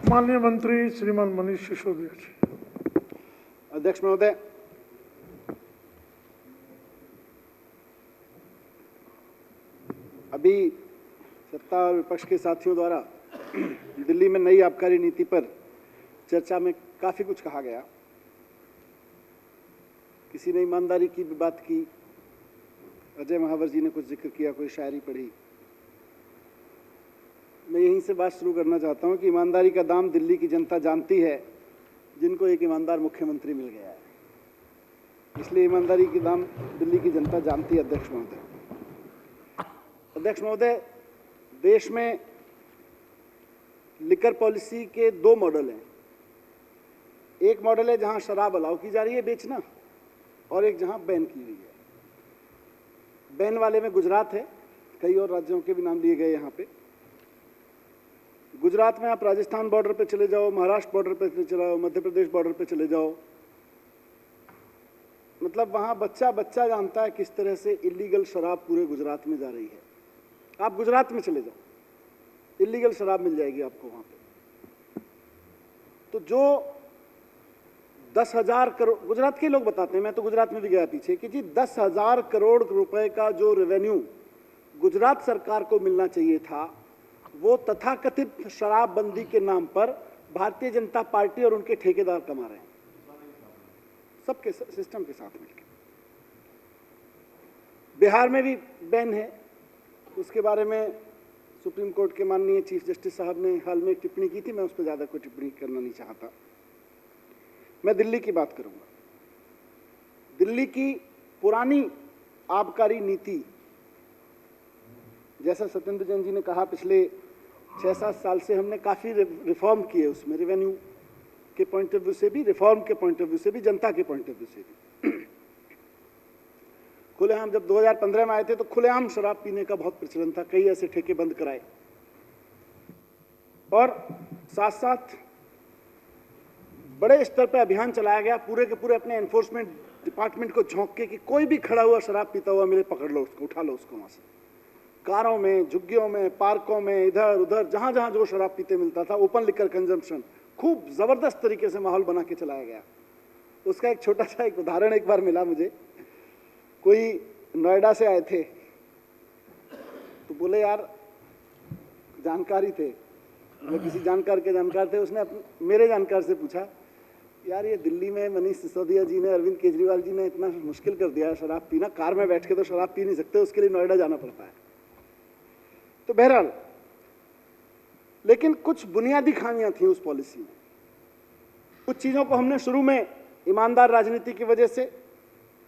माननीय मंत्री श्रीमान मनीष सिसोदिया जी। अध्यक्ष महोदय, अभी सत्ता और विपक्ष के साथियों द्वारा दिल्ली में नई आबकारी नीति पर चर्चा में काफी कुछ कहा गया। किसी ने ईमानदारी की भी बात की, अजय महावर जी ने कुछ जिक्र किया, कोई शायरी पढ़ी। मैं यहीं से बात शुरू करना चाहता हूं कि ईमानदारी का दाम दिल्ली की जनता जानती है, जिनको एक ईमानदार मुख्यमंत्री मिल गया है। इसलिए ईमानदारी के दाम दिल्ली की जनता जानती है। अध्यक्ष महोदय, देश में लिकर पॉलिसी के दो मॉडल हैं। एक मॉडल है जहां शराब अलाउ की जा रही है बेचना, और एक जहां बैन की हुई है। बैन वाले में गुजरात है, कई और राज्यों के भी नाम लिए गए यहाँ पे। गुजरात में आप राजस्थान बॉर्डर पे चले जाओ, महाराष्ट्र बॉर्डर पे चले जाओ, मध्य प्रदेश बॉर्डर पे चले जाओ, मतलब वहां बच्चा बच्चा जानता है किस तरह से इलीगल शराब पूरे गुजरात में जा रही है। आप गुजरात में चले जाओ, इलीगल शराब मिल जाएगी आपको वहां पे। तो जो 10,000 करोड़, गुजरात के लोग बताते हैं, मैं तो गुजरात में भी गया पीछे, कि जी 10,000 करोड़ रुपए का जो रेवेन्यू गुजरात सरकार को मिलना चाहिए था, वो तथाकथित शराबबंदी के नाम पर भारतीय जनता पार्टी और उनके ठेकेदार कमा रहे हैं, सबके सिस्टम के साथ मिलकर। बिहार में भी बैन है, उसके बारे में सुप्रीम कोर्ट के माननीय चीफ जस्टिस साहब ने हाल में एक टिप्पणी की थी, मैं उस पर ज़्यादा कोई टिप्पणी करना नहीं चाहता। मैं दिल्ली की बात करूंगा। दिल्ली की पुरानी आबकारी नीति, जैसा सत्येंद्र जैन जी ने कहा, पिछले 6-7 साल से हमने काफ़ी रिफॉर्म किए उसमें, रेवेन्यू के पॉइंट ऑफ व्यू से भी, रिफॉर्म के पॉइंट ऑफ व्यू से भी, जनता के पॉइंट ऑफ व्यू से भी। खुलेआम जब 2015 में आए थे तो खुलेआम शराब पीने का बहुत प्रचलन था, कई ऐसे ठेके बंद कराए, और साथ साथ बड़े स्तर पर अभियान चलाया गया, पूरे के पूरे अपने एनफोर्समेंट डिपार्टमेंट को झोंक के कि कोई भी खड़ा हुआ शराब पीता हुआ मिले, पकड़ लो उसको, उठा लो उसको वहां से। कारों में, झुग्गियों में, पार्कों में, इधर उधर जहां जहां जो शराब पीते मिलता था, ओपन लिकर कंजम्पशन, खूब जबरदस्त तरीके से माहौल बना के चलाया गया। उसका एक छोटा सा एक उदाहरण एक बार मिला मुझे। कोई नोएडा से आए थे, तो बोले यार, जानकारी थे, मैं किसी जानकार के जानकार थे, उसने मेरे जानकार से पूछा, यार ये दिल्ली में मनीष सिसोदिया जी ने, अरविंद केजरीवाल जी ने इतना मुश्किल कर दिया है शराब पीना, कार में बैठ के तो शराब पी नहीं सकते, उसके लिए नोएडा जाना पड़ता है। तो बहरहाल, लेकिन कुछ बुनियादी खामियां थी उस पॉलिसी में। कुछ चीजों को हमने शुरू में ईमानदार राजनीति की वजह से,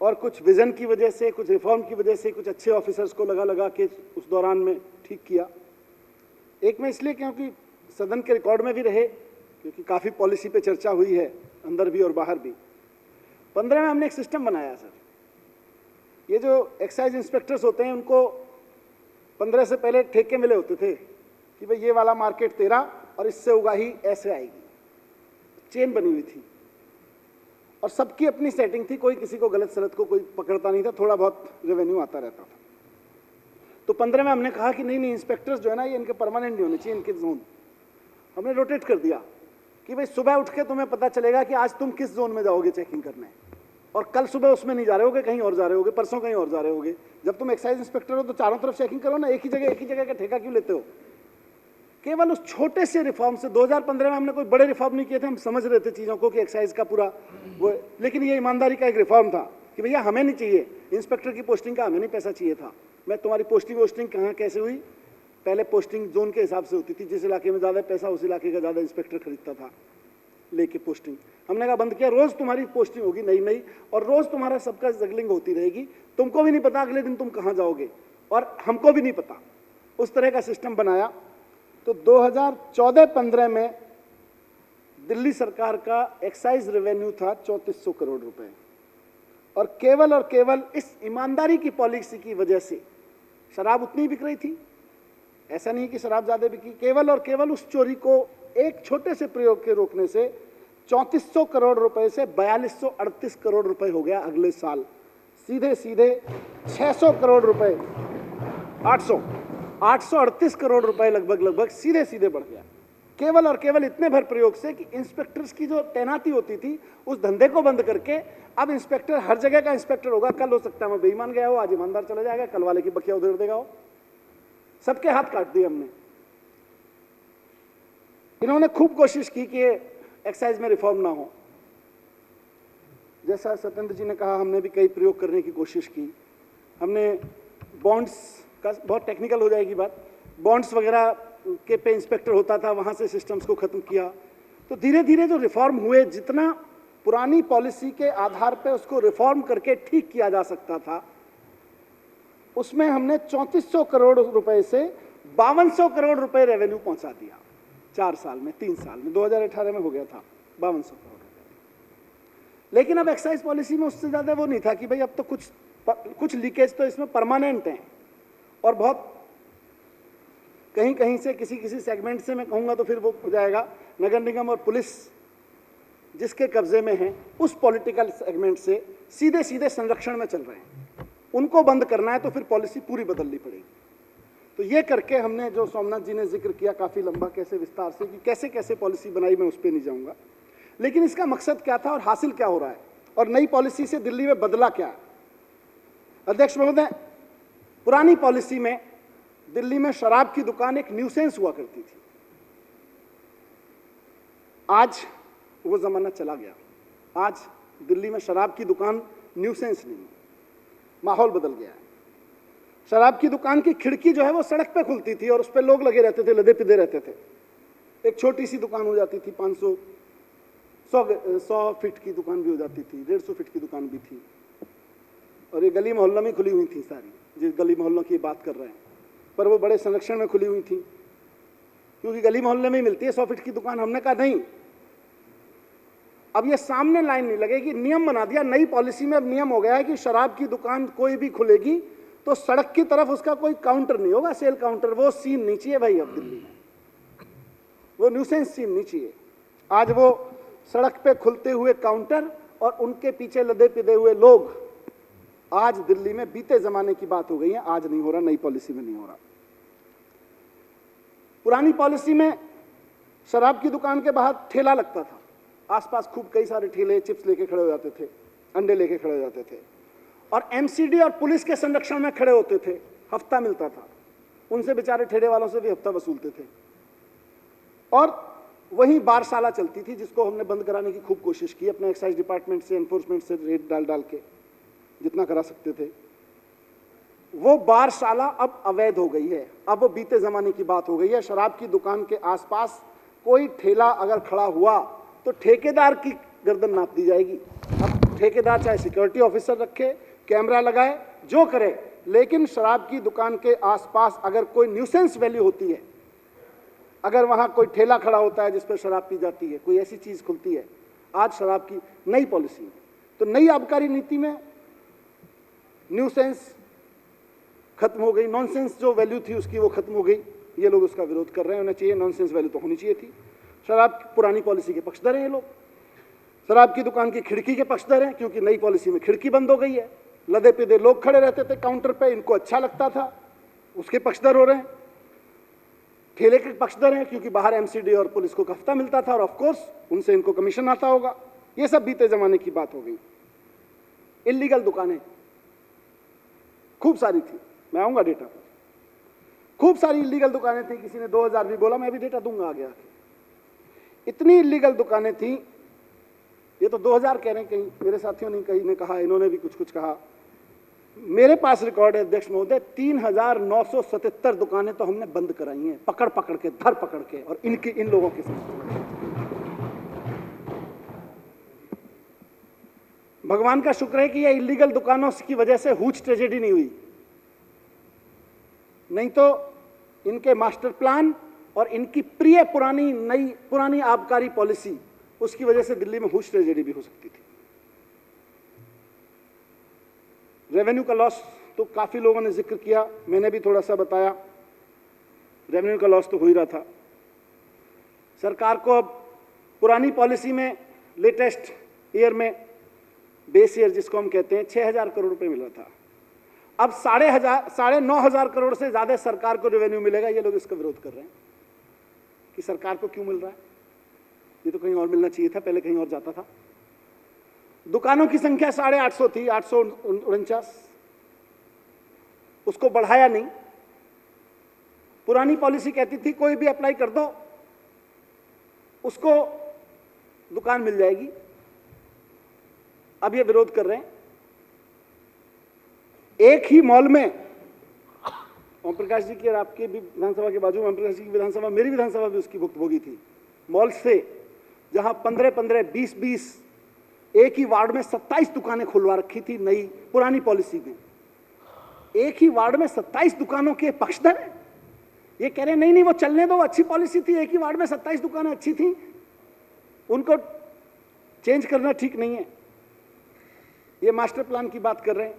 और कुछ विजन की वजह से, कुछ रिफॉर्म की वजह से, कुछ अच्छे ऑफिसर्स को लगा लगा के उस दौरान में ठीक किया। एक में इसलिए क्योंकि सदन के रिकॉर्ड में भी रहे, क्योंकि काफ़ी पॉलिसी पे चर्चा हुई है, अंदर भी और बाहर भी। 15 में हमने एक सिस्टम बनाया सर। ये जो एक्साइज इंस्पेक्टर्स होते हैं, उनको 15 से पहले ठेके मिले होते थे कि भाई ये वाला मार्केट तेरा, और इससे उगाही ऐसे आएगी, चेन बनी हुई थी, और सबकी अपनी सेटिंग थी, कोई किसी को गलत सलत को कोई पकड़ता नहीं था, थोड़ा बहुत रेवेन्यू आता रहता था। तो 15 में हमने कहा कि नहीं, इंस्पेक्टर्स जो है ना, ये इनके परमानेंट नहीं होने चाहिए, इनके जोन हमने रोटेट कर दिया कि भाई सुबह उठ के तुम्हें पता चलेगा कि आज तुम किस जोन में जाओगे चेकिंग करने, और कल सुबह उसमें नहीं जा रहे होगे, कहीं और जा रहे होगे, परसों कहीं और जा रहे होगे। जब तुम एक्साइज इंस्पेक्टर हो तो चारों तरफ चेकिंग करो ना, एक ही जगह का ठेका क्यों लेते हो? केवल उस छोटे से रिफॉर्म से, 2015 में हमने कोई बड़े रिफॉर्म नहीं किए थे, हम समझ रहे थे चीज़ों को कि एक्साइज का पूरा वो, लेकिन ये ईमानदारी का एक रिफॉर्म था कि भैया हमें नहीं चाहिए इंस्पेक्टर की पोस्टिंग का, हमें नहीं पैसा चाहिए था। मैं तुम्हारी पोस्टिंग कहाँ कैसे हुई, पहले पोस्टिंग जोन के हिसाब से होती थी, जिस इलाके में ज़्यादा पैसा उस इलाके का ज़्यादा इंस्पेक्टर खरीदता था लेके पोस्टिंग। हमने कहा बंद किया, रोज़ तुम्हारी पोस्टिंग होगी नई, और रोज़ तुम्हारा सबका जगलिंग होती रहेगी, तुमको भी नहीं पता अगले दिन तुम कहाँ जाओगे, और हमको भी नहीं पता। उस तरह का सिस्टम बनाया। तो 2014-15 में दिल्ली सरकार का एक्साइज रेवेन्यू था 3400 करोड़ रुपए, और केवल इस ईमानदारी की पॉलिसी की वजह से शराब उतनी बिक रही थी, ऐसा नहीं कि शराब ज्यादा बिकी, केवल उस चोरी को एक छोटे से प्रयोग के रोकने से 3400 करोड़ रुपए से 4238 करोड़ रुपए हो गया अगले साल। सीधे 600 करोड़ रुपए, 838 करोड़ रुपए लगभग सीधे बढ़ गया। केवल और केवल इतने भर प्रयोग से कि इंस्पेक्टर्स की जो तैनाती होती थी उस धंधे को बंद करके अब इंस्पेक्टर हर जगह का इंस्पेक्टर होगा। कल हो सकता है वो बेईमान गया हो, आज ईमानदार चला जाएगा, कल वाले की बखिया उधेड़ देगा हो। सबके हाथ काट दिए हमने। इन्होंने खूब कोशिश की कि एक्साइज में रिफॉर्म ना हो। जैसा सत्येंद्र जी ने कहा, हमने भी कई प्रयोग करने की कोशिश की। हमने बॉन्ड्स का, बहुत टेक्निकल हो जाएगी बात, बॉन्ड्स वगैरह के पे इंस्पेक्टर होता था, वहाँ से सिस्टम्स को ख़त्म किया। तो धीरे धीरे जो रिफॉर्म हुए, जितना पुरानी पॉलिसी के आधार पे उसको रिफॉर्म करके ठीक किया जा सकता था, उसमें हमने 3400 करोड़ रुपए से 5200 करोड़ रुपए रेवेन्यू पहुंचा दिया 4 साल में, 3 साल में। 2018 में हो गया था 5200 करोड़ रुपए। लेकिन अब एक्साइज पॉलिसी में उससे ज़्यादा वो नहीं था कि भाई अब तो कुछ लीकेज तो इसमें परमानेंट हैं, और बहुत कहीं कहीं से किसी सेगमेंट से मैं कहूँगा तो फिर वो हो जाएगा नगर निगम और पुलिस जिसके कब्जे में है, उस पॉलिटिकल सेगमेंट से सीधे सीधे संरक्षण में चल रहे हैं। उनको बंद करना है तो फिर पॉलिसी पूरी बदलनी पड़ेगी। तो ये करके हमने, जो सोमनाथ जी ने जिक्र किया काफ़ी लंबा, कैसे विस्तार से, कि कैसे कैसे पॉलिसी बनाई, मैं उस पर नहीं जाऊँगा। लेकिन इसका मकसद क्या था और हासिल क्या हो रहा है, और नई पॉलिसी से दिल्ली में बदला क्या है। अध्यक्ष महोदय, पुरानी पॉलिसी में दिल्ली में शराब की दुकान एक न्यूसेंस हुआ करती थी। आज वो जमाना चला गया। आज दिल्ली में शराब की दुकान न्यूसेंस नहीं है, माहौल बदल गया है। शराब की दुकान की खिड़की जो है वो सड़क पे खुलती थी और उस पे लोग लगे रहते थे, लदे पिदे रहते थे। एक छोटी सी दुकान हो जाती थी, 100 फीट की दुकान भी हो जाती थी, 150 फीट की दुकान भी थी, और ये गली मोहल्लों में खुली हुई थी सारी, जिस गली मोहल्लों की बात कर रहे हैं, पर वो बड़े संरक्षण में खुली हुई थी, क्योंकि गली मोहल्ले में ही मिलती है 100 फीट की दुकान। हमने कहा नहीं, अब ये सामने लाइन नहीं लगेगी, नियम बना दिया। नई पॉलिसी में अब नियम हो गया है कि शराब की दुकान कोई भी खुलेगी तो सड़क की तरफ उसका कोई काउंटर नहीं होगा, सेल काउंटर। वो सीन नहीं चाहिए भाई अब दिल्ली में, वो न्यूसेंस सीन नहीं चाहिए। आज वो सड़क पे खुलते हुए काउंटर और उनके पीछे लदे पिदे हुए लोग, आज दिल्ली में बीते जमाने की बात हो गई है। आज नहीं हो रहा, नई पॉलिसी में नहीं हो रहा। पुरानी पॉलिसी में शराब की दुकान के बाहर ठेला लगता था, आसपास खूब कई सारे ठेले चिप्स लेके खड़े हो जाते थे, अंडे लेके खड़े हो जाते थे, और एमसीडी और पुलिस के संरक्षण में खड़े होते थे। हफ्ता मिलता था, उनसे बेचारे ठेले वालों से भी हफ्ता वसूलते थे। और वहीं बारशाला चलती थी, जिसको हमने बंद कराने की खूब कोशिश की, अपने एक्साइज डिपार्टमेंट से, एनफोर्समेंट से रेड डाल के जितना करा सकते थे। वो बारशाला अब अवैध हो गई है, अब वो बीते जमाने की बात हो गई है। शराब की दुकान के आसपास कोई ठेला अगर खड़ा हुआ तो ठेकेदार की गर्दन नाप दी जाएगी। अब ठेकेदार चाहे सिक्योरिटी ऑफिसर रखे, कैमरा लगाए, जो करे, लेकिन शराब की दुकान के आसपास अगर कोई न्यूसेंस वैल्यू होती है, अगर वहां कोई ठेला खड़ा होता है जिस पर शराब पी जाती है, कोई ऐसी चीज खुलती है, आज शराब की नई पॉलिसी में, तो नई आबकारी नीति में न्यूसेंस खत्म हो गई, नॉनसेंस जो वैल्यू थी उसकी वो खत्म हो गई। ये लोग उसका विरोध कर रहे हैं, होना चाहिए, नॉनसेंस वैल्यू तो होनी चाहिए थी। शराब पुरानी पॉलिसी के पक्षधर हैं ये लोग, शराब की दुकान की खिड़की के पक्षधर हैं, क्योंकि नई पॉलिसी में खिड़की बंद हो गई है। लदे पिदे लोग खड़े रहते थे काउंटर पे, इनको अच्छा लगता था, उसके पक्षधर हो रहे हैं। ठेले के पक्षधर हैं क्योंकि बाहर एमसीडी और पुलिस को हफ्ता मिलता था, और ऑफकोर्स उनसे इनको कमीशन आता होगा। ये सब बीते जमाने की बात हो गई। इल्लीगल दुकानें खूब सारी थी, मैं आऊंगा डेटा पर। खूब सारी इल्लीगल दुकानें थी, किसी ने 2000 भी बोला, मैं भी डेटा दूंगा आगे आके। इतनी इल्लीगल दुकानें थी, ये तो 2000 कह रहे हैं, कहीं मेरे साथियों ने कहीं ने कहा, इन्होंने भी कुछ कहा। मेरे पास रिकॉर्ड है अध्यक्ष महोदय, 3977 दुकानें तो हमने बंद कराई हैं, पकड़ के, धर पकड़ के, और इन लोगों के साथ। भगवान का शुक्र है कि ये इल्लीगल दुकानों की वजह से हुज ट्रेजेडी नहीं हुई, नहीं तो इनके मास्टर प्लान और इनकी प्रिय पुरानी आबकारी पॉलिसी, उसकी वजह से दिल्ली में हुज ट्रेजेडी भी हो सकती थी। रेवेन्यू का लॉस तो काफ़ी लोगों ने जिक्र किया, मैंने भी थोड़ा सा बताया। रेवेन्यू का लॉस तो हो ही रहा था। सरकार को अब पुरानी पॉलिसी में लेटेस्ट ईयर में, बेस ईयर जिसको हम कहते हैं, 6000 करोड़ रुपए मिल रहा था। अब 9,500 करोड़ से ज़्यादा सरकार को रेवेन्यू मिलेगा। ये लोग इसका विरोध कर रहे हैं कि सरकार को क्यों मिल रहा है, ये तो कहीं और मिलना चाहिए था, पहले कहीं और जाता था। दुकानों की संख्या 850 थी, 849, उसको बढ़ाया नहीं। पुरानी पॉलिसी कहती थी कोई भी अप्लाई कर दो, उसको दुकान मिल जाएगी। अब ये विरोध कर रहे हैं। एक ही मॉल में, ओम प्रकाश जी की और आपके भी विधानसभा के बाजू में ओम प्रकाश जी की विधानसभा, मेरी विधानसभा भी उसकी भुक्तभोगी थी। मॉल से जहां 15-15, 20-20, एक ही वार्ड में 27 दुकानें खुलवा रखी थी नई पुरानी पॉलिसी में। एक ही वार्ड में 27 दुकानों के पक्षधर हैं। ये कह रहे नहीं नहीं वो चलने दो, अच्छी पॉलिसी थी, एक ही वार्ड में 27 दुकानें अच्छी थी, उनको चेंज करना ठीक नहीं है। ये मास्टर प्लान की बात कर रहे हैं।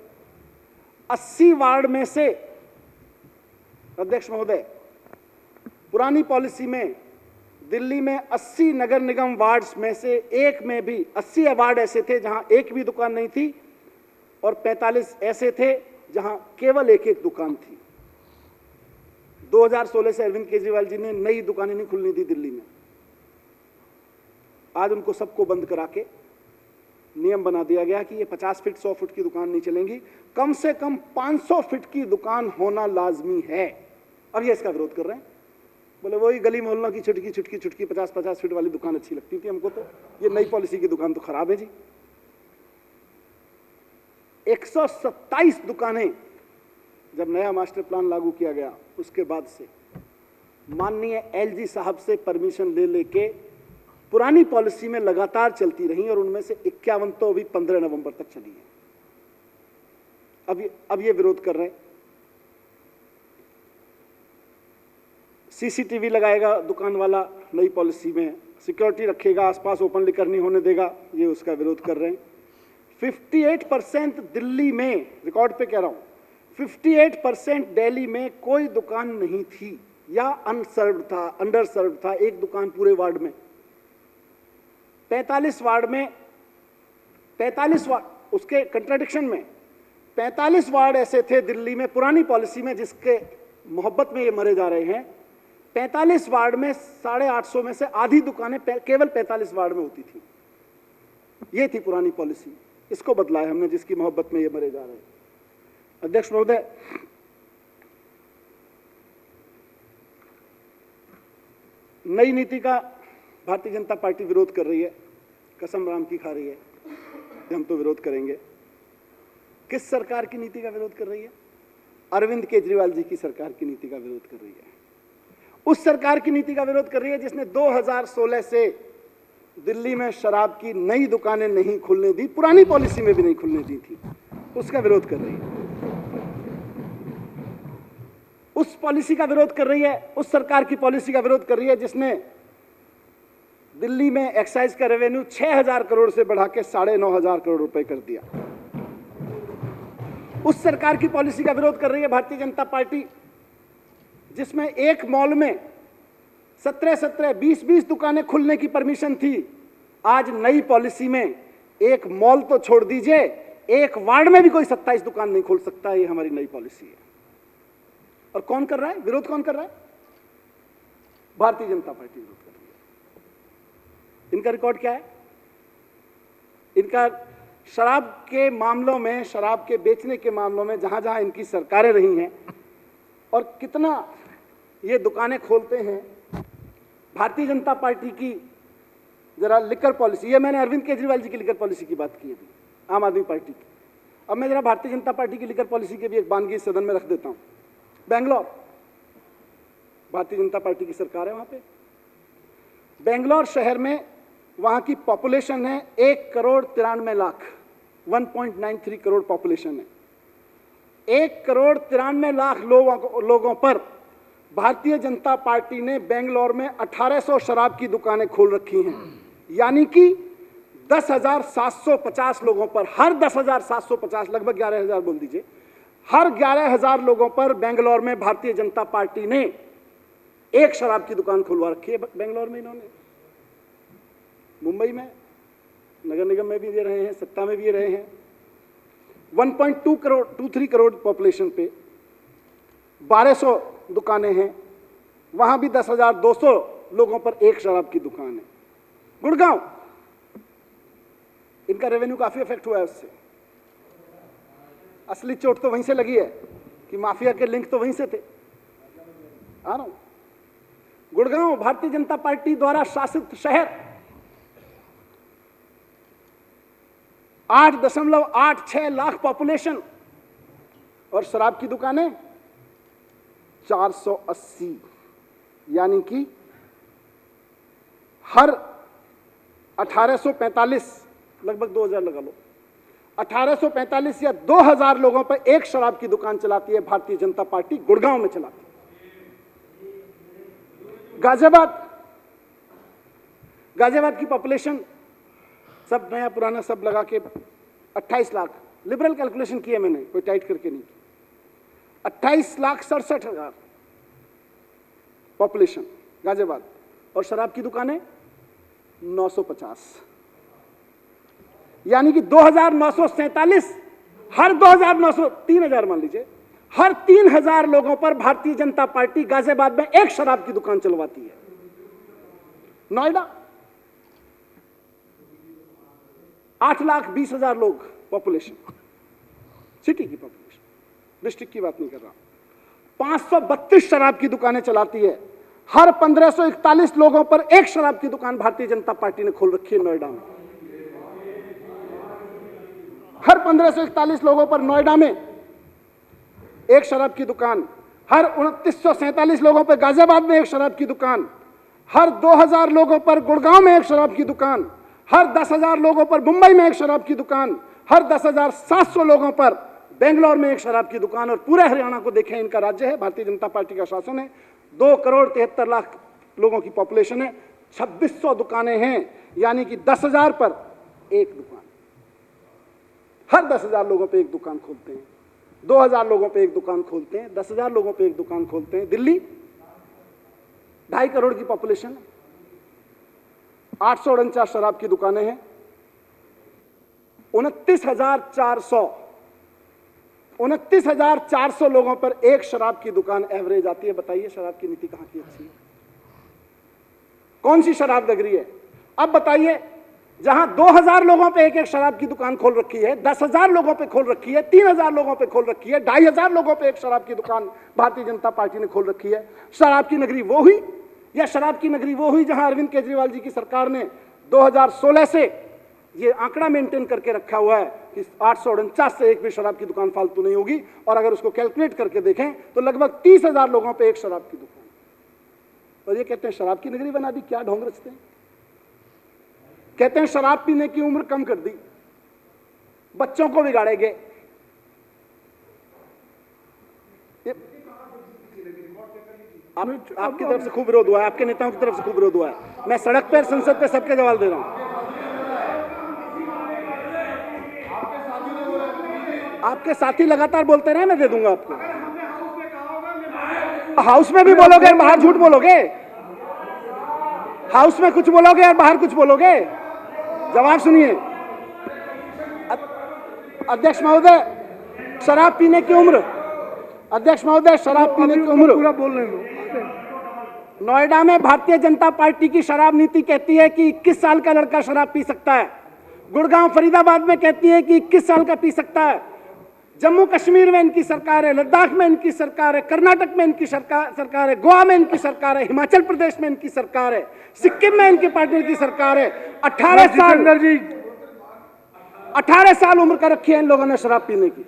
80 वार्ड में से, अध्यक्ष महोदय, पुरानी पॉलिसी में दिल्ली में 80 नगर निगम वार्ड्स में से एक में भी 80 वार्ड ऐसे थे जहां एक भी दुकान नहीं थी और 45 ऐसे थे जहां केवल एक एक दुकान थी। 2016 से अरविंद केजरीवाल जी ने नई दुकानें नहीं खुलनी थी दिल्ली में। आज उनको सबको बंद करा के नियम बना दिया गया कि ये 50 फीट 100 फीट की दुकान नहीं चलेंगी, कम से कम 500 फीट की दुकान होना लाजमी है। अब ये इसका विरोध कर रहे हैं। बोले वही गली मोहल्ला की छुटकी छुटकी छुटकी 50-50 फीट वाली दुकान अच्छी लगती थी हमको, तो ये नई पॉलिसी की दुकान तो खराब है जी। 127 दुकानें जब नया मास्टर प्लान लागू किया गया उसके बाद से माननीय एलजी साहब से परमिशन ले लेके पुरानी पॉलिसी में लगातार चलती रही और उनमें से 51 तो अभी 15 नवंबर तक चली है। अब ये विरोध कर रहे हैं। सीसीटीवी लगाएगा दुकान वाला नई पॉलिसी में, सिक्योरिटी रखेगा, आसपास ओपन लिकर नहीं होने देगा, ये उसका विरोध कर रहे हैं। 58% दिल्ली में, रिकॉर्ड पे कह रहा हूं, 58% दिल्ली में कोई दुकान नहीं थी या अनसर्व्ड था, अंडर सर्व्ड था, एक दुकान पूरे वार्ड में। 45 वार्ड में 45 वार्ड, उसके कंट्राडिक्शन में 45 वार्ड ऐसे थे दिल्ली में पुरानी पॉलिसी में जिसके मोहब्बत में ये मरे जा रहे हैं। 45 वार्ड में 850 में से आधी दुकानें केवल 45 वार्ड में होती थी। ये थी पुरानी पॉलिसी, इसको बदला है हमने जिसकी मोहब्बत में ये मरे जा रहे हैं। अध्यक्ष महोदय, नई नीति का भारतीय जनता पार्टी विरोध कर रही है, कसम राम की खा रही है कि हम तो विरोध करेंगे। किस सरकार की नीति का विरोध कर रही है? अरविंद केजरीवाल जी की सरकार की नीति का विरोध कर रही है। उस सरकार की नीति का विरोध कर रही है जिसने 2016 से दिल्ली में शराब की नई दुकानें नहीं खुलने दी, पुरानी पॉलिसी में भी नहीं खुलने दी थी, उसका विरोध कर रही है। उस पॉलिसी का विरोध कर रही है, उस सरकार की पॉलिसी का विरोध कर रही है जिसने दिल्ली में एक्साइज का रेवेन्यू 6000 करोड़ से बढ़ा के 9500 करोड़ रुपए कर दिया। उस सरकार की पॉलिसी का विरोध कर रही है भारतीय जनता पार्टी जिसमें एक मॉल में 17-17, 20-20 दुकानें खुलने की परमिशन थी। आज नई पॉलिसी में एक मॉल तो छोड़ दीजिए, एक वार्ड में भी कोई 27 दुकान नहीं खोल सकता। ये हमारी नई पॉलिसी है। और कौन कर रहा है विरोध? कौन कर रहा है? भारतीय जनता पार्टी विरोध कर रही है। इनका रिकॉर्ड क्या है? इनका शराब के मामलों में, शराब के बेचने के मामलों में जहां जहां इनकी सरकारें रही हैं और कितना ये दुकानें खोलते हैं। भारतीय जनता पार्टी की जरा लिकर पॉलिसी, ये मैंने अरविंद केजरीवाल जी की लिकर पॉलिसी की बात की अभी, आम आदमी पार्टी की। अब मैं जरा भारतीय जनता पार्टी की लिकर पॉलिसी की भी एक बानगी सदन में रख देता हूं। बेंगलोर, भारतीय जनता पार्टी की सरकार है वहां पे। बेंगलोर शहर में वहां की पॉपुलेशन है 1,93,00,000, 1.93 करोड़ पॉपुलेशन है। 1,93,00,000 लोगों पर भारतीय जनता पार्टी ने बेंगलोर में 1800 शराब की दुकानें खोल रखी हैं। यानी कि 10,750 लोगों पर, हर 10,750, लगभग 11,000 बोल दीजिए, हर 11,000 लोगों पर बेंगलोर में भारतीय जनता पार्टी ने एक शराब की दुकान खुलवा रखी है। बेंगलोर में इन्होंने, मुंबई में नगर निगम में भी दे रहे हैं, सत्ता में भी रहे हैं। 1.23 करोड़ पॉपुलेशन पे 1200 दुकानें हैं, वहां भी 10,200 लोगों पर एक शराब की दुकान है। गुड़गांव, इनका रेवेन्यू काफी इफेक्ट हुआ है उससे। असली चोट तो वहीं से लगी है कि माफिया के लिंक तो वहीं से थे। आ रहा हूं। गुड़गांव भारतीय जनता पार्टी द्वारा शासित शहर, 8.86 लाख पॉपुलेशन और शराब की दुकानें 480, यानी कि हर 1845, लगभग 2000 लगा लो, 1845 या 2000 लोगों पर एक शराब की दुकान चलाती है भारतीय जनता पार्टी, गुड़गांव में चलाती है। गाजियाबाद की पॉपुलेशन सब नया पुराना सब लगा के 28 लाख, लिबरल कैलकुलेशन किया मैंने, कोई टाइट करके नहीं, 28,67,000 पॉपुलेशन गाजियाबाद, और शराब की दुकानें 950, यानी कि 2,947, हर 3,000 मान लीजिए, हर 3,000 लोगों पर भारतीय जनता पार्टी गाजियाबाद में एक शराब की दुकान चलवाती है। नोएडा 8,20,000 लोग पॉपुलेशन, सिटी की पॉपुलेशन, डिस्ट्रिक्ट की बात नहीं कर रहा, 532 शराब की दुकानें चलाती है। हर 1541 लोगों पर एक शराब की दुकान भारतीय जनता पार्टी ने खोल रखी है नोएडा में। हर 1541 लोगों पर नोएडा में एक शराब की दुकान, हर 2947 लोगों पर गाजियाबाद में एक शराब की दुकान, हर 2000 लोगों पर गुड़गांव में एक शराब की दुकान, हर 10,000 लोगों पर मुंबई में एक शराब की दुकान, हर 10,700 लोगों पर बेंगलोर में एक शराब की दुकान। और पूरे हरियाणा को देखें, इनका राज्य है, भारतीय जनता पार्टी का शासन है, 2,73,00,000 लोगों की पॉपुलेशन है, 2600 दुकानें हैं, यानी कि 10,000 पर एक दुकान। हर 10,000 लोगों पे एक दुकान खोलते हैं, 2,000 लोगों पे एक दुकान खोलते हैं, 10,000 लोगों पे एक दुकान खोलते हैं। दिल्ली 2.5 करोड़ की पॉपुलेशन, 849 शराब की दुकानें हैं, 29,400 लोगों पर एक शराब की दुकान एवरेज आती है। बताइए शराब की नीति कहां की अच्छी है? कौन सी शराब लग रही है? अब बताइए, जहां 2,000 लोगों पे एक एक शराब की दुकान खोल रखी है, 10,000 लोगों पे खोल रखी है, 3,000 लोगों पे खोल रखी है, 2,500 लोगों पे एक शराब की दुकान भारतीय जनता पार्टी ने खोल रखी है। शराब की नगरी वो हुई, या शराब की नगरी वो हुई जहां अरविंद केजरीवाल जी की सरकार ने 2016 से ये आंकड़ा मेंटेन करके रखा हुआ है कि 849 से एक भी शराब की दुकान फालतू नहीं होगी, और अगर उसको कैलकुलेट करके देखें तो लगभग 30,000 लोगों पे एक शराब की दुकान। और ये कहते हैं शराब की नगरी बना दी। क्या ढोंग रचते हैं? कहते हैं शराब पीने की उम्र कम कर दी, बच्चों को बिगाड़ेंगे। आपकी तरफ से खूब विरोध हुआ है, आपके नेताओं की तरफ से खूब विरोध हुआ है। मैं सड़क पर, संसद पे सबके जवाब दे रहा हूं। आपके साथी लगातार बोलते रहे, मैं दे दूंगा आपको। हाउस में भी बोलोगे और बाहर झूठ बोलोगे? हाउस में कुछ बोलोगे और बाहर कुछ बोलोगे? जवाब सुनिए। अध्यक्ष महोदय, शराब पीने की उम्र, अध्यक्ष महोदय, शराब पीने की उम्र पूरा बोलने दो। नोएडा में भारतीय जनता पार्टी की शराब नीति कहती है कि 21 साल का लड़का शराब पी सकता है। गुड़गांव फरीदाबाद में कहती है कि 21 साल का पी सकता है। जम्मू कश्मीर में इनकी सरकार है, लद्दाख में इनकी सरकार है, कर्नाटक में इनकी सरकार है, गोवा में इनकी सरकार है, हिमाचल प्रदेश में इनकी सरकार है, सिक्किम में इनके पार्टनर की सरकार है। 18 साल उम्र का रखी है इन लोगों ने शराब पीने की।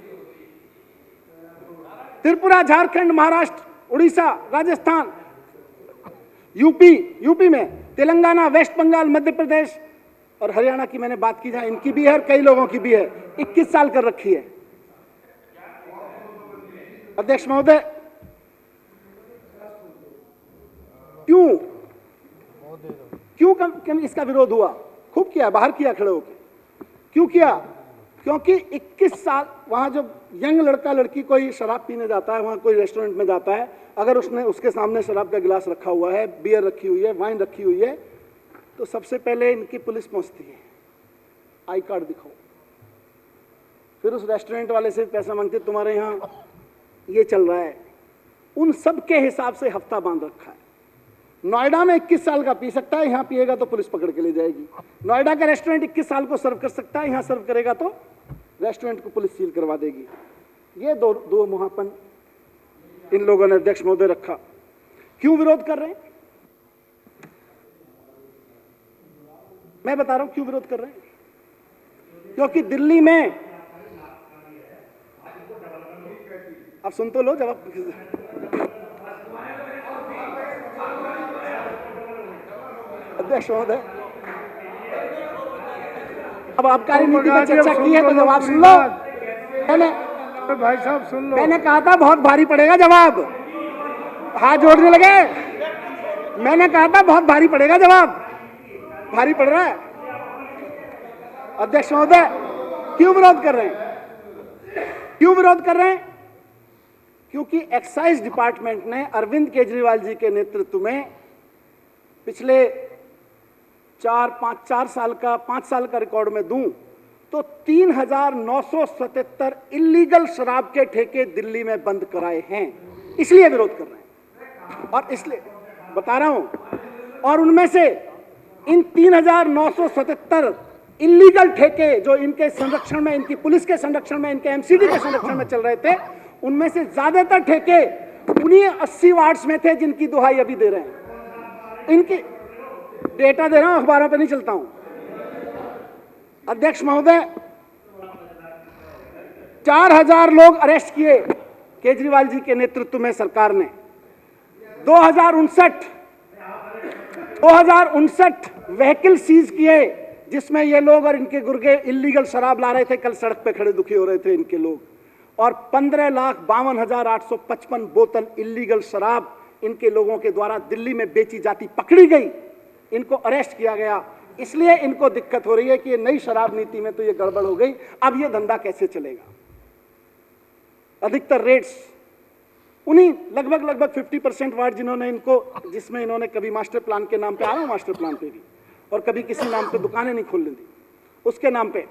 त्रिपुरा, झारखंड, महाराष्ट्र, उड़ीसा, राजस्थान, यूपी में, तेलंगाना, वेस्ट बंगाल, मध्य प्रदेश और हरियाणा की मैंने बात की जहां इनकी भी है और कई लोगों की भी है, 21 साल कर रखी है। अध्यक्ष महोदय, क्यों इसका विरोध हुआ? खूब किया, बाहर किया खड़े होकर। क्यों किया? क्योंकि 21 साल, वहां जब यंग लड़का लड़की कोई शराब पीने जाता है, वहां कोई रेस्टोरेंट में जाता है, अगर उसने उसके सामने शराब का गिलास रखा हुआ है, बियर रखी हुई है, वाइन रखी हुई है, तो सबसे पहले इनकी पुलिस पहुंचती है, आई कार्ड दिखाओ। फिर उस रेस्टोरेंट वाले से पैसा मांगते, तुम्हारे यहाँ ये चल रहा है। उन सब के हिसाब से हफ्ता बांध रखा है। नोएडा में 21 साल का पी सकता है, यहां पिएगा तो पुलिस पकड़ के ले जाएगी। नोएडा का रेस्टोरेंट 21 साल को सर्व कर सकता है, यहां सर्व करेगा तो रेस्टोरेंट को पुलिस सील करवा देगी। ये दो मुहापन इन लोगों ने अध्यक्ष महोदय रखा। क्यों विरोध कर रहे हैं? मैं बता रहा हूं क्यों विरोध कर रहे हैं। क्योंकि दिल्ली में, अब सुन तो लो जवाब। अध्यक्ष महोदय, अब आबकारी नीति पर चर्चा की है तो जवाब सुन लो। भाई साहब सुन लो, मैंने कहा था बहुत भारी पड़ेगा जवाब। हाथ जोड़ने लगे। मैंने कहा था बहुत भारी पड़ेगा जवाब, भारी पड़ रहा है। अध्यक्ष महोदय, क्यों विरोध कर रहे हैं? क्यों विरोध कर रहे हैं? क्योंकि एक्साइज डिपार्टमेंट ने अरविंद केजरीवाल जी के नेतृत्व में पिछले 5 साल का रिकॉर्ड में दूं तो 3,977 इलीगल शराब के ठेके दिल्ली में बंद कराए हैं। इसलिए विरोध कर रहे हैं और इसलिए बता रहा हूं। और उनमें से इन 3,977 इलीगल ठेके जो इनके संरक्षण में, इनकी पुलिस के संरक्षण में, इनके एमसीडी के संरक्षण में चल रहे थे, उनमें से ज्यादातर ठेके उन्हीं 80 वार्ड्स में थे जिनकी दुहाई अभी दे रहे हैं। इनकी डेटा दे रहा हूं, अखबारों पे नहीं चलता हूं। अध्यक्ष महोदय, 4,000 लोग अरेस्ट किए केजरीवाल जी के नेतृत्व में सरकार ने। 2059 व्हीकल सीज किए जिसमें ये लोग और इनके गुर्गे इलीगल शराब ला रहे थे। कल सड़क पे खड़े दुखी हो रहे थे इनके लोग। और 15,52,855 बोतल इलीगल शराब इनके लोगों के द्वारा दिल्ली में बेची जाती पकड़ी गई। इनको अरेस्ट किया गया। इसलिए इनको दिक्कत हो रही है कि ये नई शराब नीति में तो ये गड़बड़ हो गई, अब ये धंधा कैसे चलेगा। अधिकतर रेट्स उन्हीं लगभग 50% वार्ड जिन्होंने इनको, जिसमें इन्होंने कभी मास्टर प्लान के नाम पे, आ रहा हूं मास्टर प्लान पे भी, और कभी किसी नाम पे दुकानें नहीं खोलने दी, उसके नाम पे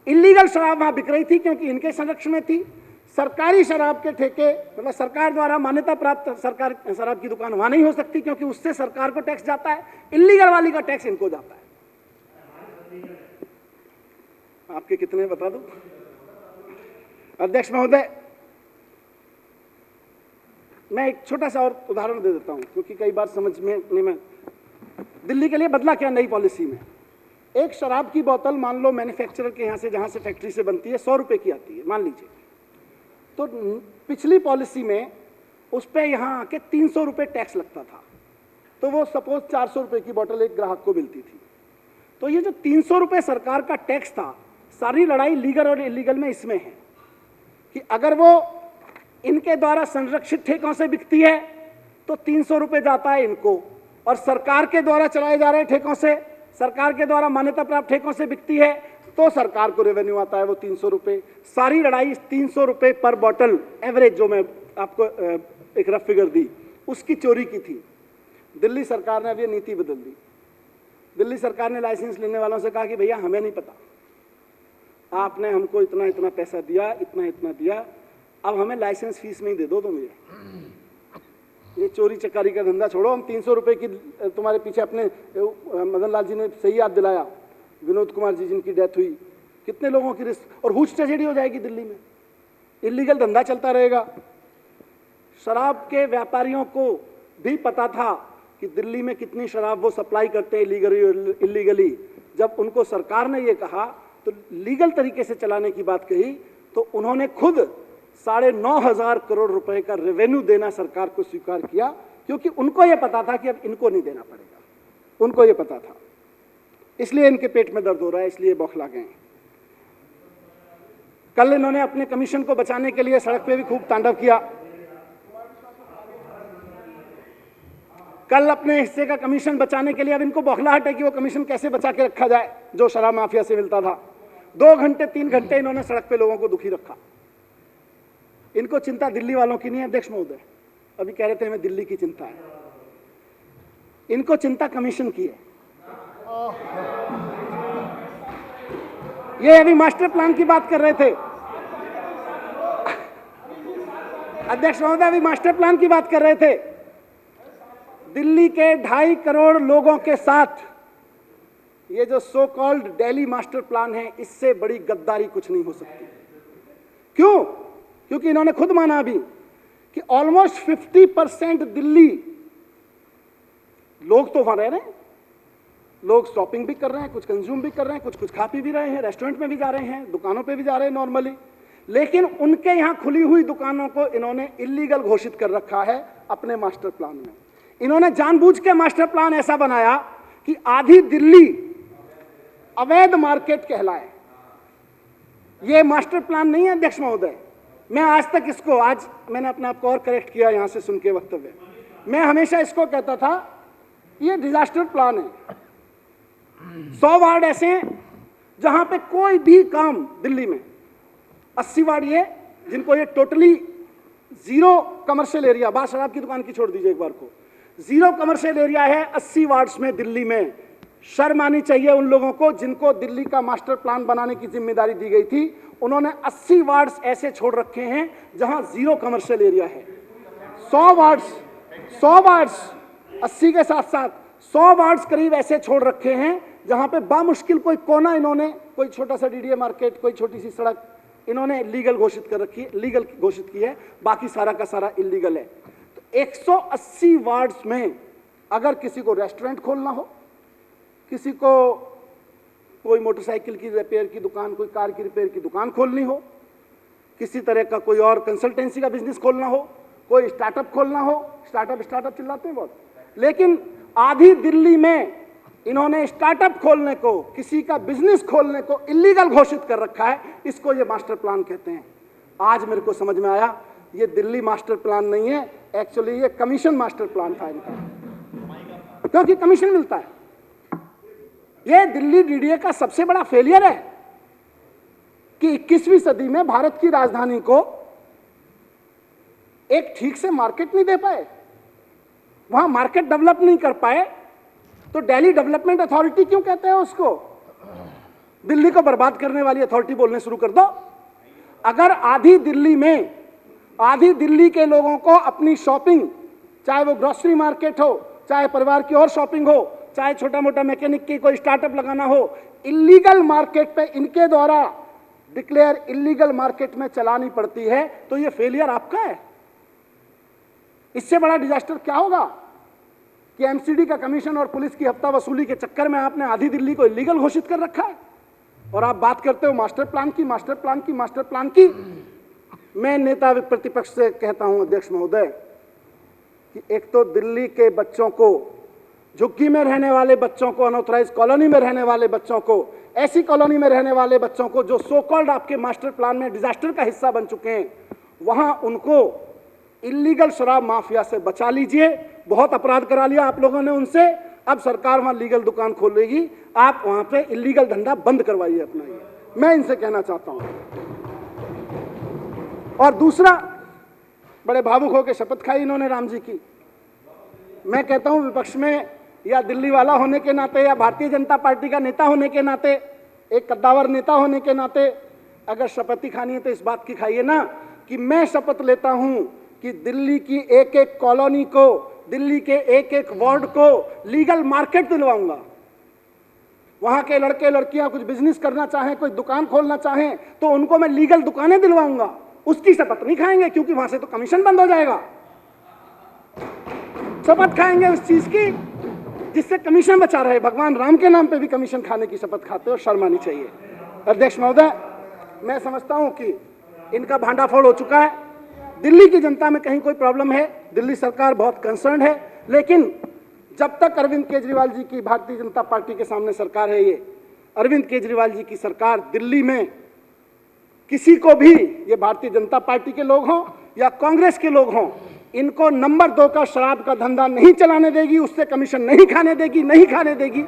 इलीगल शराब वहां बिक रही थी क्योंकि इनके संरक्षण में थी। सरकारी शराब के ठेके, मतलब सरकार द्वारा मान्यता प्राप्त सरकार शराब की दुकान वहां नहीं हो सकती क्योंकि उससे सरकार को टैक्स जाता है। इलीगल वाली का टैक्स इनको जाता है। आपके कितने बता दूं? अध्यक्ष महोदय, मैं एक छोटा सा और उदाहरण दे देता हूं क्योंकि कई बार समझ में नहीं। दिल्ली के लिए बदला क्या नई पॉलिसी में? एक शराब की बोतल मान लो मैन्युफैक्चरर के यहां से, जहां से फैक्ट्री से बनती है, 100 रुपए की आती है मान लीजिए। तो पिछली पॉलिसी में उस पर यहां आके 300 रुपए टैक्स लगता था, तो वो सपोज 400 रुपए की बोतल एक ग्राहक को मिलती थी। तो ये जो 300 रुपए सरकार का टैक्स था, सारी लड़ाई लीगल और इलीगल में इसमें है कि अगर वो इनके द्वारा संरक्षित ठेकों से बिकती है तो 300 रुपए जाता है इनको, और सरकार के द्वारा चलाए जा रहे ठेकों से, सरकार के द्वारा मान्यता प्राप्त ठेकों से बिकती है तो सरकार को रेवेन्यू आता है वो 300 रुपए। सारी लड़ाई 300 रुपए पर बॉटल एवरेज, जो मैं आपको एक रफ फिगर दी, उसकी चोरी की थी। दिल्ली सरकार ने अब ये नीति बदल दी। दिल्ली सरकार ने लाइसेंस लेने वालों से कहा कि भैया हमें नहीं पता, आपने हमको इतना इतना पैसा दिया, इतना इतना दिया, अब हमें लाइसेंस फीस में ही दे दो तो मुझे। ये चोरी चकारी का धंधा छोड़ो, हम 300 रुपए की तुम्हारे पीछे, अपने मदन लाल जी ने सही याद दिलाया, विनोद कुमार जी जिनकी डेथ हुई, कितने लोगों की रिस्क और हुच ट्रेजेडी हो जाएगी दिल्ली में। इलीगल धंधा चलता रहेगा। शराब के व्यापारियों को भी पता था कि दिल्ली में कितनी शराब वो सप्लाई करते हैं इलीगली। जब उनको सरकार ने ये कहा तो लीगल तरीके से चलाने की बात कही तो उन्होंने खुद 9,500 करोड़ रुपए का रेवेन्यू देना सरकार को स्वीकार किया, क्योंकि उनको यह पता था कि अब इनको नहीं देना पड़ेगा। उनको यह पता था, इसलिए इनके पेट में दर्द हो रहा है, इसलिए बौखला गए। कल इन्होंने अपने कमीशन को बचाने के लिए सड़क पे भी खूब तांडव किया। कल अपने हिस्से का कमीशन बचाने के लिए अब इनको बौखलाहट है कि वो कमीशन कैसे बचा के रखा जाए जो शराब माफिया से मिलता था। 2 घंटे 3 घंटे इन्होंने सड़क पे लोगों को दुखी रखा। इनको चिंता दिल्ली वालों की नहीं है अध्यक्ष महोदय, अभी कह रहे थे हमें दिल्ली की चिंता है, इनको चिंता कमीशन की है। ये अभी मास्टर प्लान की बात कर रहे थे अध्यक्ष महोदय, अभी मास्टर प्लान की बात कर रहे थे। दिल्ली के 2.5 करोड़ लोगों के साथ ये जो so called Delhi master plan है, इससे बड़ी गद्दारी कुछ नहीं हो सकती। क्यों? क्योंकि इन्होंने खुद माना अभी कि ऑलमोस्ट 50% दिल्ली लोग तो वहां रह रहे हैं, लोग शॉपिंग भी कर रहे हैं, कुछ कंज्यूम भी कर रहे हैं, कुछ खा पी भी रहे हैं, रेस्टोरेंट में भी जा रहे हैं, दुकानों पे भी जा रहे हैं नॉर्मली, लेकिन उनके यहां खुली हुई दुकानों को इन्होंने इलीगल घोषित कर रखा है अपने मास्टर प्लान में। इन्होंने जानबूझ के मास्टर प्लान ऐसा बनाया कि आधी दिल्ली अवैध मार्केट कहलाए। यह मास्टर प्लान नहीं है अध्यक्ष महोदय। मैं आज तक इसको, आज मैंने अपने आप को और करेक्ट किया यहां से सुन के वक्तव्य, मैं हमेशा इसको कहता था ये डिजास्टर प्लान है। 100 वार्ड ऐसे हैं जहां पे कोई भी काम दिल्ली में, 80 वार्ड ये जिनको ये टोटली जीरो कमर्शियल एरिया, बात शराब की दुकान की छोड़ दीजिए एक बार को, जीरो कमर्शियल एरिया है 80 वार्ड्स में दिल्ली में। शर्म आनी चाहिए उन लोगों को जिनको दिल्ली का मास्टर प्लान बनाने की जिम्मेदारी दी गई थी। उन्होंने 80 वार्ड्स ऐसे छोड़ रखे हैं जहां जीरो कमर्शियल एरिया है। 100 वार्ड्स 80 के साथ साथ 100 वार्ड्स करीब ऐसे छोड़ रखे हैं जहां पे बामुश्किल कोई कोना इन्होंने, कोई छोटा सा डीडीए मार्केट, कोई छोटी सी सड़क इन्होंने लीगल घोषित कर रखी है, लीगल घोषित की है, बाकी सारा का सारा इलीगल है। तो 180 वार्ड्स में अगर किसी को रेस्टोरेंट खोलना हो, किसी को कोई मोटरसाइकिल की रिपेयर की दुकान, कोई कार की रिपेयर की दुकान खोलनी हो, किसी तरह का कोई और कंसल्टेंसी का बिजनेस खोलना हो, कोई स्टार्टअप खोलना हो, स्टार्टअप चिल्लाते हैं बहुत, लेकिन आधी दिल्ली में इन्होंने स्टार्टअप खोलने को, किसी का बिजनेस खोलने को इलीगल घोषित कर रखा है। इसको ये मास्टर प्लान कहते हैं। आज मेरे को समझ में आया ये दिल्ली मास्टर प्लान नहीं है, एक्चुअली ये कमीशन मास्टर प्लान था इनका, क्योंकि कमीशन मिलता है। ये दिल्ली डीडीए का सबसे बड़ा फेलियर है कि 21वीं सदी में भारत की राजधानी को एक ठीक से मार्केट नहीं दे पाए, वहां मार्केट डेवलप नहीं कर पाए, तो दिल्ली डेवलपमेंट अथॉरिटी क्यों कहते हैं उसको? दिल्ली को बर्बाद करने वाली अथॉरिटी बोलने शुरू कर दो। अगर आधी दिल्ली के लोगों को अपनी शॉपिंग, चाहे वो ग्रोसरी मार्केट हो, चाहे परिवार की और शॉपिंग हो, चाहे छोटा मोटा मैकेनिक की कोई स्टार्टअप लगाना हो, इलीगल मार्केट पे इनके द्वारा डिक्लेयर इलीगल मार्केट में चलानी पड़ती है, तो ये फेलियर आपका है। इससे बड़ा डिजास्टर क्या होगा कि एमसीडी का कमीशन और पुलिस की हफ्ता वसूली के चक्कर में आपने आधी दिल्ली को इलीगल घोषित कर रखा है, और आप बात करते हो मास्टर प्लान की। मैं नेता प्रतिपक्ष से कहता हूं अध्यक्ष महोदय कि एक तो दिल्ली के बच्चों को, झुग्गी में रहने वाले बच्चों को, अनऑथराइज कॉलोनी में रहने वाले बच्चों को, ऐसी कॉलोनी में रहने वाले बच्चों को जो सो कॉल्ड आपके मास्टर प्लान में डिजास्टर का हिस्सा बन चुके हैं, वहां उनको इलीगल शराब माफिया से बचा लीजिए। बहुत अपराध करा लिया आप लोगों ने उनसे, अब सरकार वहां लीगल दुकान खोलेगी, आप वहां पे इलीगल धंधा बंद करवाइए अपना। ये मैं इनसे कहना चाहता हूं। और दूसरा, बड़े भावुक होकर शपथ खाई इन्होंने राम जी की। मैं कहता हूं विपक्ष में या दिल्ली वाला होने के नाते या भारतीय जनता पार्टी का नेता होने के नाते, एक कद्दावर नेता होने के नाते, अगर शपथ ही खानी है तो इस बात की खाइए ना कि मैं शपथ लेता हूं कि दिल्ली की एक एक कॉलोनी को, दिल्ली के एक एक वार्ड को लीगल मार्केट दिलवाऊंगा। वहां के लड़के लड़कियां कुछ बिजनेस करना चाहें, कोई दुकान खोलना चाहें, तो उनको मैं लीगल दुकानें दिलवाऊंगा। उसकी शपथ नहीं खाएंगे क्योंकि वहां से तो कमीशन बंद हो जाएगा। शपथ खाएंगे उस चीज की जिससे कमीशन बचा रहे। भगवान राम के नाम पे भी कमीशन खाने की शपथ खाते हो, शर्म आनी चाहिए। अध्यक्ष महोदय, मैं समझता हूं कि इनका भांडाफोड़ हो चुका है। दिल्ली की जनता में कहीं कोई प्रॉब्लम है, दिल्ली सरकार बहुत कंसर्न है, लेकिन जब तक अरविंद केजरीवाल जी की भारतीय जनता पार्टी के सामने सरकार है, ये अरविंद केजरीवाल जी की सरकार दिल्ली में किसी को भी, ये भारतीय जनता पार्टी के लोग हों या कांग्रेस के लोग हों, इनको नंबर 2 का शराब का धंधा नहीं चलाने देगी, उससे कमीशन नहीं खाने देगी, नहीं खाने देगी।